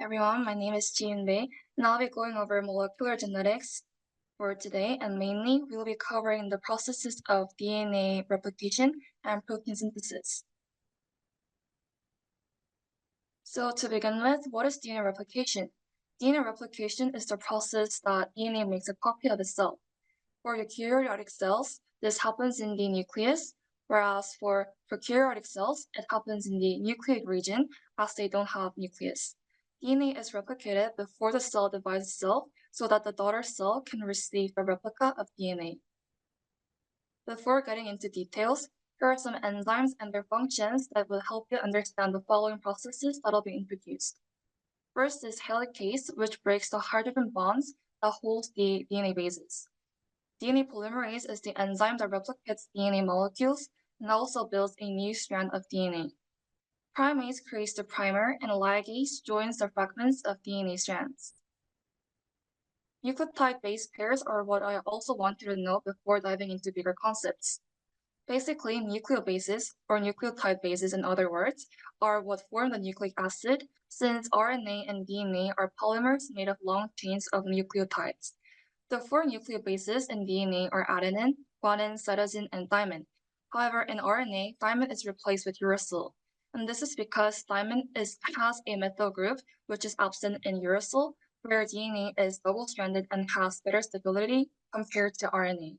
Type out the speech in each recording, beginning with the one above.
everyone, my name is Jiyoon BAE, and I'll be going over molecular genetics for today, and mainly we'll be covering the processes of DNA replication and protein synthesis. So to begin with, what is DNA replication? DNA replication is the process that DNA makes a copy of itself. For eukaryotic cells, this happens in the nucleus, whereas for prokaryotic cells, it happens in the nucleate region as they don't have nucleus. DNA is replicated before the cell divides itself so that the daughter cell can receive a replica of DNA. Before getting into details, here are some enzymes and their functions that will help you understand the following processes that will be introduced. First is helicase, which breaks the hydrogen bonds that holds the DNA bases. DNA polymerase is the enzyme that replicates DNA molecules and also builds a new strand of DNA. Primase creates the primer, and ligase joins the fragments of DNA strands. Nucleotide base pairs are what I also want you to know before diving into bigger concepts. Basically, nucleobases, or nucleotide bases in other words, are what form the nucleic acid, since RNA and DNA are polymers made of long chains of nucleotides. The four nucleobases in DNA are adenine, guanine, cytosine, and thymine. However, in RNA, thymine is replaced with uracil. And this is because thymine has a methyl group, which is absent in uracil, where DNA is double-stranded and has better stability compared to RNA.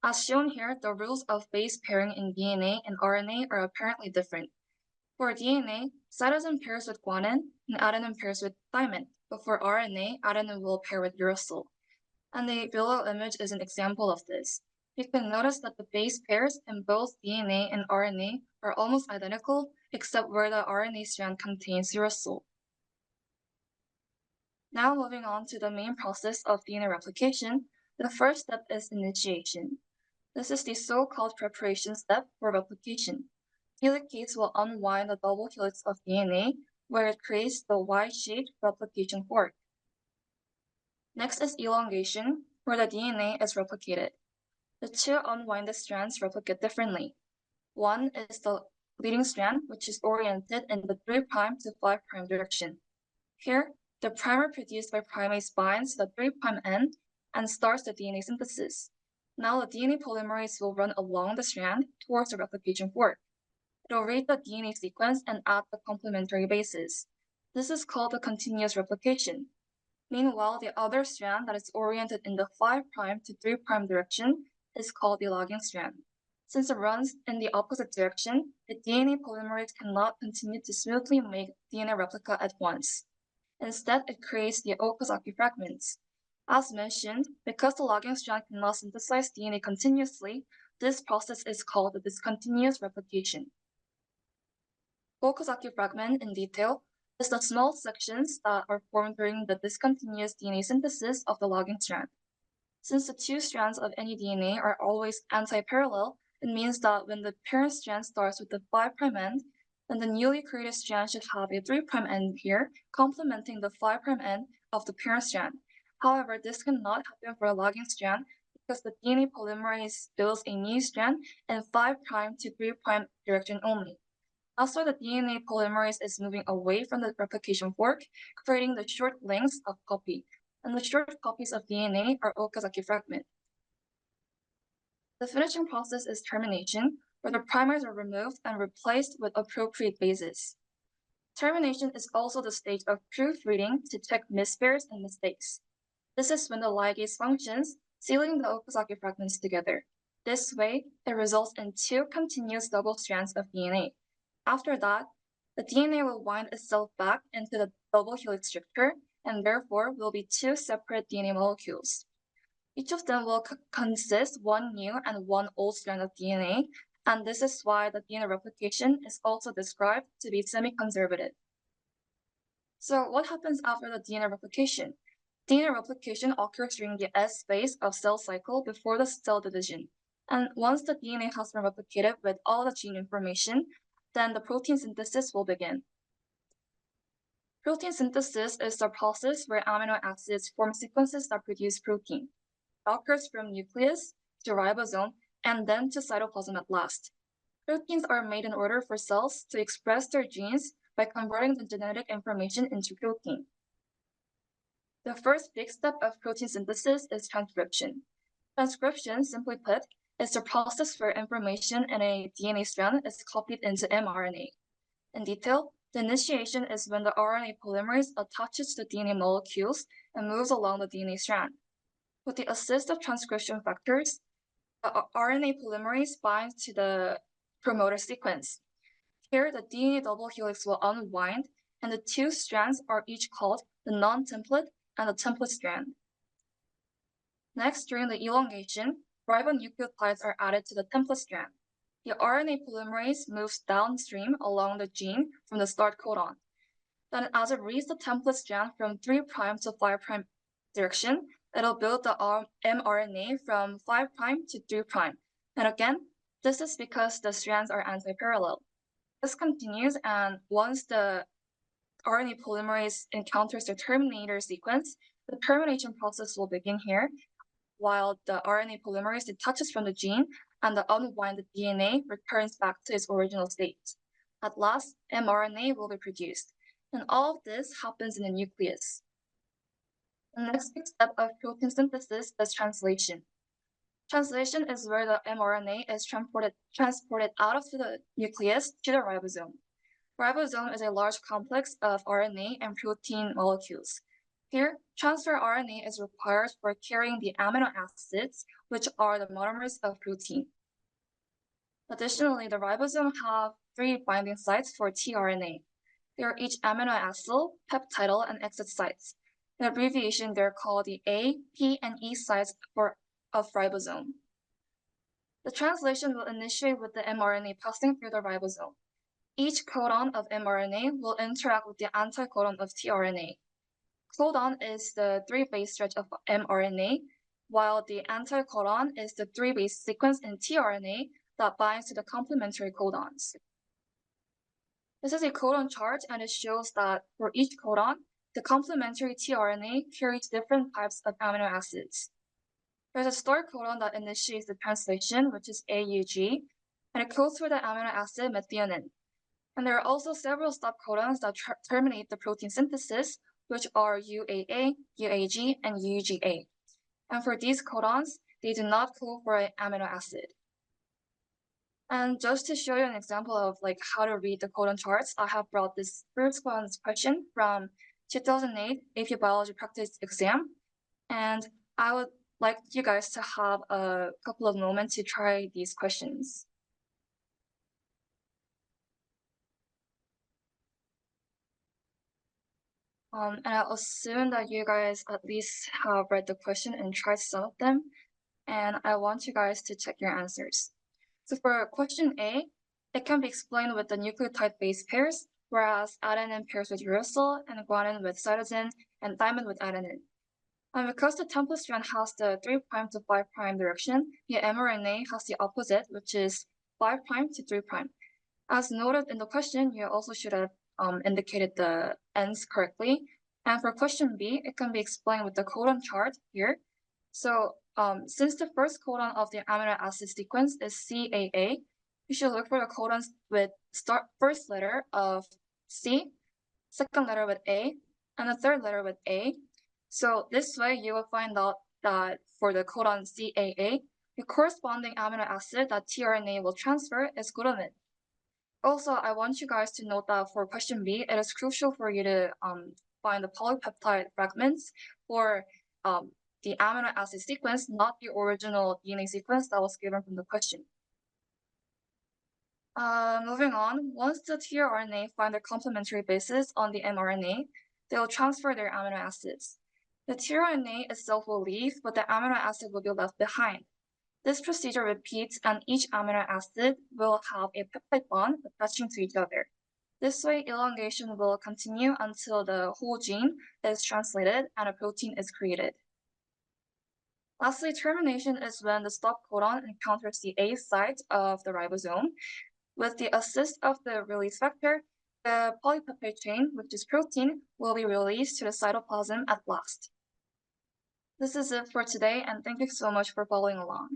As shown here, the rules of base pairing in DNA and RNA are apparently different. For DNA, cytosine pairs with guanine and adenine pairs with thymine, but for RNA, adenine will pair with uracil. And the below image is an example of this. You can notice that the base pairs in both DNA and RNA are almost identical, except where the RNA strand contains uracil. Now moving on to the main process of DNA replication, the first step is initiation. This is the so-called preparation step for replication. Helicase will unwind the double helix of DNA, where it creates the Y-shaped replication fork. Next is elongation, where the DNA is replicated. The two unwinded strands replicate differently. One is the leading strand, which is oriented in the 3' to 5' direction. Here, the primer produced by primase binds the 3' end and starts the DNA synthesis. Now the DNA polymerase will run along the strand towards the replication fork. It will read the DNA sequence and add the complementary bases. This is called the continuous replication. Meanwhile, the other strand that is oriented in the 5' to 3' direction is called the logging strand. Since it runs in the opposite direction, the DNA polymerase cannot continue to smoothly make DNA replica at once. Instead, it creates the Okazaki fragments. As mentioned, because the logging strand cannot synthesize DNA continuously, this process is called the discontinuous replication. Okazaki fragment in detail is the small sections that are formed during the discontinuous DNA synthesis of the logging strand. Since the two strands of any DNA are always anti-parallel, it means that when the parent strand starts with the 5' end, then the newly created strand should have a 3' end here, complementing the 5' end of the parent strand. However, this cannot happen for a logging strand because the DNA polymerase builds a new strand in 5' to 3' direction only. Also, the DNA polymerase is moving away from the replication fork, creating the short lengths of copy, and the short copies of DNA are Okazaki fragment. The finishing process is termination, where the primers are removed and replaced with appropriate bases. Termination is also the stage of proofreading to check mispairs and mistakes. This is when the ligase functions, sealing the Okazaki fragments together. This way, it results in two continuous double strands of DNA. After that, the DNA will wind itself back into the double helix structure, and therefore will be two separate DNA molecules. Each of them will consist one new and one old strand of DNA, and this is why the DNA replication is also described to be semi-conservative. So what happens after the DNA replication? DNA replication occurs during the S phase of cell cycle before the cell division. And once the DNA has been replicated with all the gene information, then the protein synthesis will begin. Protein synthesis is the process where amino acids form sequences that produce protein. It occurs from nucleus to ribosome and then to cytoplasm at last. Proteins are made in order for cells to express their genes by converting the genetic information into protein. The first big step of protein synthesis is transcription. Transcription, simply put, is the process where information in a DNA strand is copied into mRNA. In detail, the initiation is when the RNA polymerase attaches to the DNA molecules and moves along the DNA strand. With the assist of transcription factors, the RNA polymerase binds to the promoter sequence. Here, the DNA double helix will unwind, and the two strands are each called the non-template and the template strand. Next, during the elongation, ribonucleotides are added to the template strand. The RNA polymerase moves downstream along the gene from the start codon. Then, as it reads the template strand from 3' to 5' direction, it'll build the mRNA from 5' to 3'. And again, this is because the strands are anti-parallel. This continues, and once the RNA polymerase encounters the terminator sequence, the termination process will begin here, while the RNA polymerase detaches from the gene and the unwinded DNA returns back to its original state. At last, mRNA will be produced, and all of this happens in the nucleus. The next big step of protein synthesis is translation. Translation is where the mRNA is transported out of the nucleus to the ribosome. Ribosome is a large complex of RNA and protein molecules. Here, transfer RNA is required for carrying the amino acids, which are the monomers of protein. Additionally, the ribosome have 3 binding sites for tRNA. They are each amino acyl, peptidyl, and exit sites. In abbreviation, they're called the A, P, and E sites of ribosome. The translation will initiate with the mRNA passing through the ribosome. Each codon of mRNA will interact with the anticodon of tRNA. Codon is the 3-base stretch of mRNA, while the anticodon is the 3-base sequence in tRNA that binds to the complementary codons. This is a codon chart, and it shows that for each codon, the complementary tRNA carries different types of amino acids. There's a start codon that initiates the translation, which is AUG, and it codes for the amino acid methionine. And there are also several stop codons that terminate the protein synthesis, which are UAA, UAG, and UGA. And for these codons, they do not code for an amino acid. And just to show you an example of how to read the codon charts, I have brought this first question from 2008 AP Biology Practice exam. And I would like you guys to have a couple of moments to try these questions. And I'll assume that you guys at least have read the question and tried some of them. And I want you guys to check your answers. So for question A, it can be explained with the nucleotide base pairs, whereas adenine pairs with uracil, and guanine with cytosine, and thymine with adenine. And because the template strand has the 3' to 5' direction, the mRNA has the opposite, which is 5' to 3'. As noted in the question, you also should have indicated the ends correctly. And for question B, it can be explained with the codon chart here. So since the first codon of the amino acid sequence is CAA, you should look for the codons with first letter of C, second letter with A, and the third letter with A. So this way, you will find out that for the codon CAA, the corresponding amino acid that tRNA will transfer is glutamine. Also, I want you guys to note that for question B, it is crucial for you to find the polypeptide fragments for the amino acid sequence, not the original DNA sequence that was given from the question. Moving on, once the tRNA find their complementary bases on the mRNA, they will transfer their amino acids. The tRNA itself will leave, but the amino acid will be left behind. This procedure repeats, and each amino acid will have a peptide bond attaching to each other. This way, elongation will continue until the whole gene is translated and a protein is created. Lastly, termination is when the stop codon encounters the A site of the ribosome. With the assist of the release vector, the polypeptide chain, which is protein, will be released to the cytoplasm at last. This is it for today, and thank you so much for following along.